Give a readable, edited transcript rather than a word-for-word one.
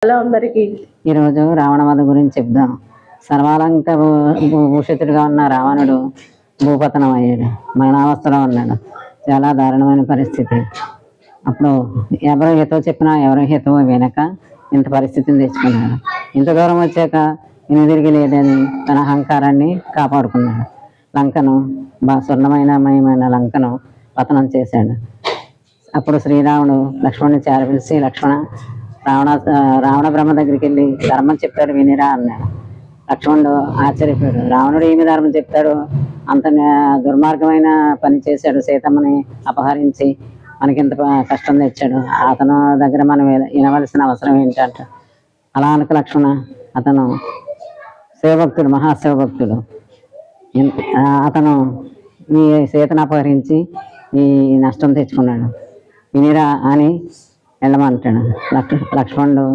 Hello అందరికి ఈరోజు రావణ వధ గురించి చెప్దాం. సర్వాలంక భూషితుడిగా ఉన్న రావణుడు భూపతనం అయ్యాడు, మరణావస్థలో ఉన్నాడు. చాలా దారుణమైన పరిస్థితి. అప్పుడు ఎవరు హితో చెప్పినా ఎవరు హితో వినక ఇంత పరిస్థితిని తెచ్చుకున్నాడు. ఇంత దూరం వచ్చాక తిరిగి లేదని తన అహంకారాన్ని కాపాడుకున్నాడు. లంకను స్వర్ణమయమైన లంకను పతనం చేశాడు. అప్పుడు శ్రీరాముడు లక్ష్మణుని చేరపిలిచి, లక్ష్మణ రావణ బ్రహ్మ దగ్గరికి వెళ్ళి ధర్మం చెప్తాడు వినిరా అన్నాడు. లక్ష్మణుడు ఆశ్చర్యపోయాడు. రావణుడు ఏమి ధర్మం చెప్తాడు? అంత దుర్మార్గమైన పని చేశాడు. సీతమ్మని అపహరించి మనకి ఇంత కష్టం తెచ్చాడు. అతను దగ్గర మనం వినవలసిన అవసరం ఏంటంట. అలా అనుకు లక్ష్మణ, అతను శివభక్తుడు, మహాశివభక్తుడు. అతను ఈ సీతను అపహరించి ఈ నష్టం తెచ్చుకున్నాడు. వినిరా అని వెళ్ళమంటాడు. లక్ష్మణుడు